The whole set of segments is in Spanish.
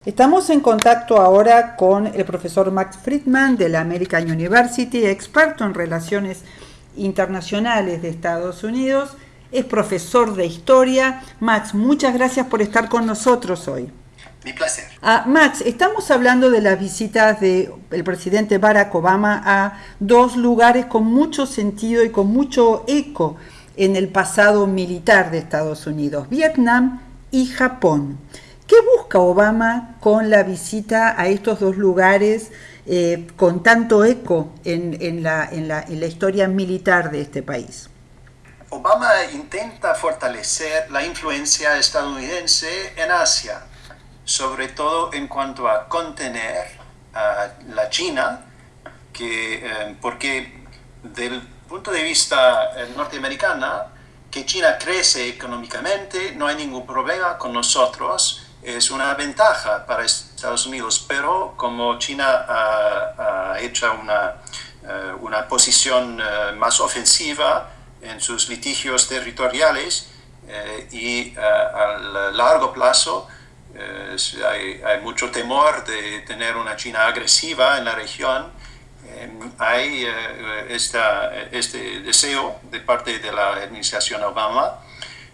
Estamos en contacto ahora con el profesor Max Friedman de la American University, experto en relaciones internacionales de Estados Unidos, es profesor de historia. Max, muchas gracias por estar con nosotros hoy. Mi placer. Max, estamos hablando de las visitas del presidente Barack Obama a dos lugares con mucho sentido y con mucho eco en el pasado militar de Estados Unidos, Vietnam y Japón. ¿Qué busca Obama con la visita a estos dos lugares con tanto eco en la historia militar de este país? Obama intenta fortalecer la influencia estadounidense en Asia, sobre todo en cuanto a contener a la China, porque del punto de vista norteamericano, que China crece económicamente, no hay ningún problema con nosotros, es una ventaja para Estados Unidos, pero como China ha hecho una posición más ofensiva en sus litigios territoriales y a largo plazo hay mucho temor de tener una China agresiva en la región. Hay este deseo de parte de la administración Obama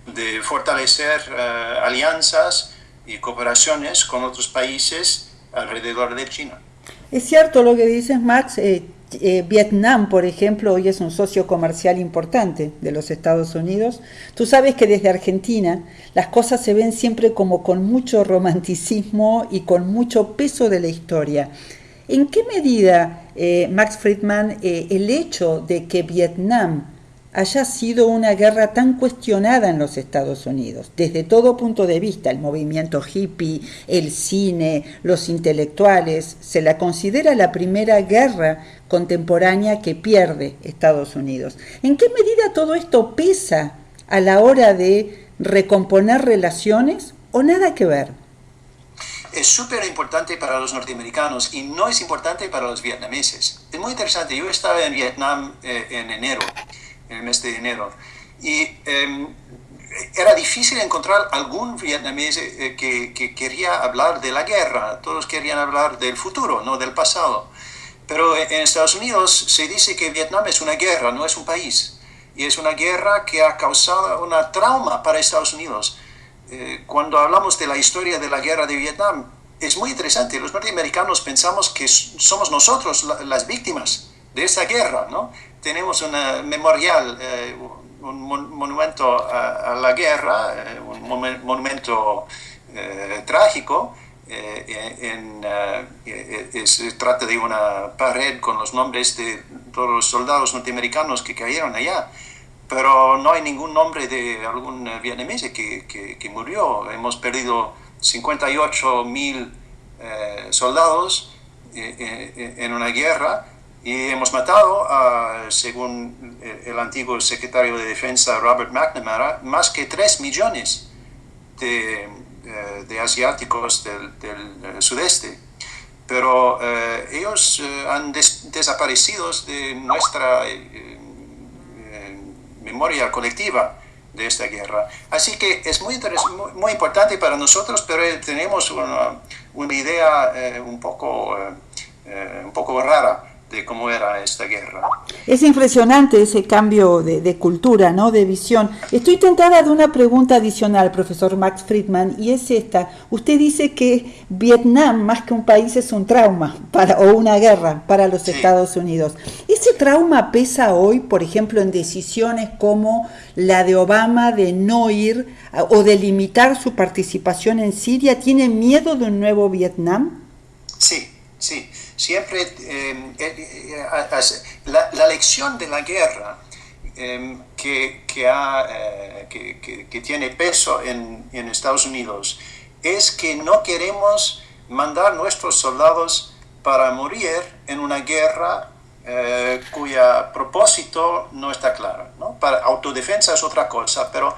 de fortalecer alianzas y cooperaciones con otros países alrededor de China. Es cierto lo que dices, Max. Vietnam, por ejemplo, hoy es un socio comercial importante de los Estados Unidos. Tú sabes que desde Argentina las cosas se ven siempre como con mucho romanticismo y con mucho peso de la historia. ¿En qué medida, Max Friedman, el hecho de que Vietnam haya sido una guerra tan cuestionada en los Estados Unidos, desde todo punto de vista, el movimiento hippie, el cine, los intelectuales, se la considera la primera guerra contemporánea que pierde Estados Unidos? ¿En qué medida todo esto pesa a la hora de recomponer relaciones o nada que ver? Es súper importante para los norteamericanos y no es importante para los vietnameses. Es muy interesante. Yo estaba en Vietnam en enero, en el mes de enero, y era difícil encontrar algún vietnamés que quería hablar de la guerra. Todos querían hablar del futuro, no del pasado. Pero en Estados Unidos se dice que Vietnam es una guerra, no es un país. Y es una guerra que ha causado un trauma para Estados Unidos. Cuando hablamos de la historia de la guerra de Vietnam, es muy interesante. Los norteamericanos pensamos que somos nosotros las víctimas de esa guerra, ¿no? Tenemos un memorial, un monumento a la guerra, un monumento trágico. Se trata de una pared con los nombres de todos los soldados norteamericanos que cayeron allá, pero no hay ningún nombre de algún vietnamés que murió. Hemos perdido 58,000 soldados en una guerra y hemos matado, según el antiguo secretario de Defensa Robert McNamara, más que 3 millones de asiáticos del sudeste. Pero ellos han desaparecido de nuestra memoria colectiva de esta guerra. Así que es muy importante para nosotros, pero tenemos una idea un poco rara de cómo era esta guerra. Es impresionante ese cambio de cultura, ¿no? De visión. Estoy tentada de una pregunta adicional, profesor Max Friedman, y es esta. Usted dice que Vietnam, más que un país, es un trauma o una guerra para los Estados Unidos. ¿Ese trauma pesa hoy, por ejemplo, en decisiones como la de Obama de no ir o de limitar su participación en Siria? ¿Tiene miedo de un nuevo Vietnam? Sí. Siempre la lección de la guerra que tiene peso en Estados Unidos es que no queremos mandar nuestros soldados para morir en una guerra cuya propósito no está claro, ¿no? Para autodefensa es otra cosa, pero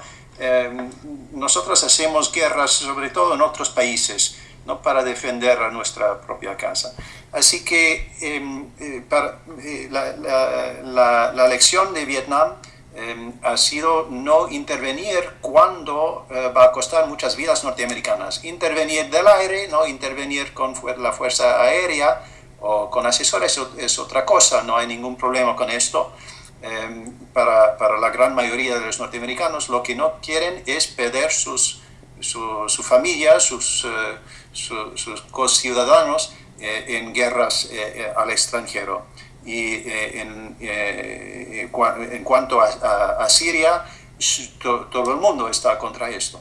nosotros hacemos guerras sobre todo en otros países, no para defender a nuestra propia casa. Así que la lección de Vietnam ha sido no intervenir cuando va a costar muchas vidas norteamericanas. Intervenir del aire, no intervenir con la fuerza aérea o con asesores es otra cosa, no hay ningún problema con esto. Para la gran mayoría de los norteamericanos lo que no quieren es perder su familia, sus conciudadanos en guerras al extranjero. Y en cuanto a Siria, todo el mundo está contra esto,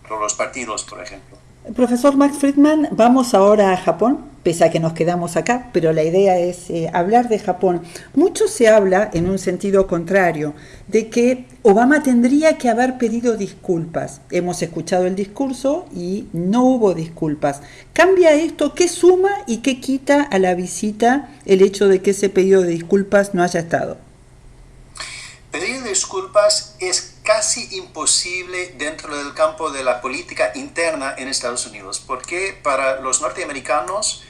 todos los partidos, por ejemplo. Profesor Max Friedman, vamos ahora a Japón, pese a que nos quedamos acá, pero la idea es hablar de Japón. Mucho se habla, en un sentido contrario, de que Obama tendría que haber pedido disculpas. Hemos escuchado el discurso y no hubo disculpas. ¿Cambia esto? ¿Qué suma y qué quita a la visita el hecho de que ese pedido de disculpas no haya estado? Pedir disculpas es casi imposible dentro del campo de la política interna en Estados Unidos, porque para los norteamericanos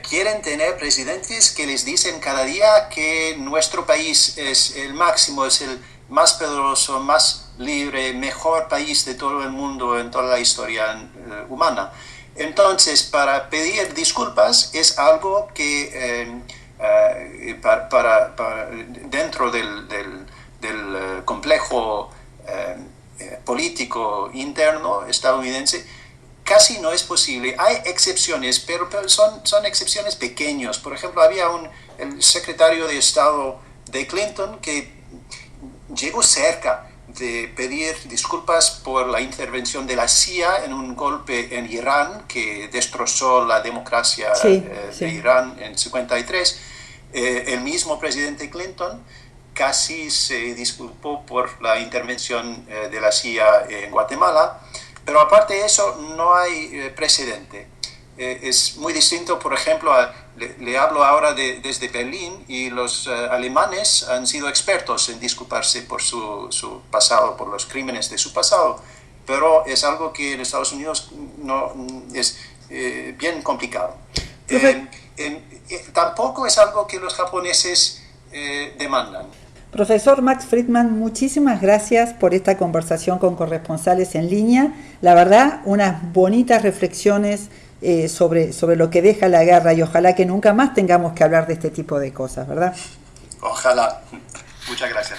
quieren tener presidentes que les dicen cada día que nuestro país es el máximo, es el más poderoso, más libre, mejor país de todo el mundo en toda la historia humana. Entonces, para pedir disculpas es algo que dentro del complejo político interno estadounidense casi no es posible. Hay excepciones, pero son excepciones pequeñas. Por ejemplo, había el secretario de Estado de Clinton que llegó cerca de pedir disculpas por la intervención de la CIA en un golpe en Irán que destrozó la democracia de Irán en 53. El mismo presidente Clinton casi se disculpó por la intervención de la CIA en Guatemala, pero aparte de eso no hay precedente. Es muy distinto, por ejemplo, le hablo ahora desde Berlín y los alemanes han sido expertos en disculparse por su pasado, por los crímenes de su pasado, pero es algo que en Estados Unidos no es bien complicado. Tampoco es algo que los japoneses demandan. Profesor Max Friedman, muchísimas gracias por esta conversación con Corresponsales en Línea. La verdad, unas bonitas reflexiones sobre lo que deja la guerra y ojalá que nunca más tengamos que hablar de este tipo de cosas, ¿verdad? Ojalá. Muchas gracias.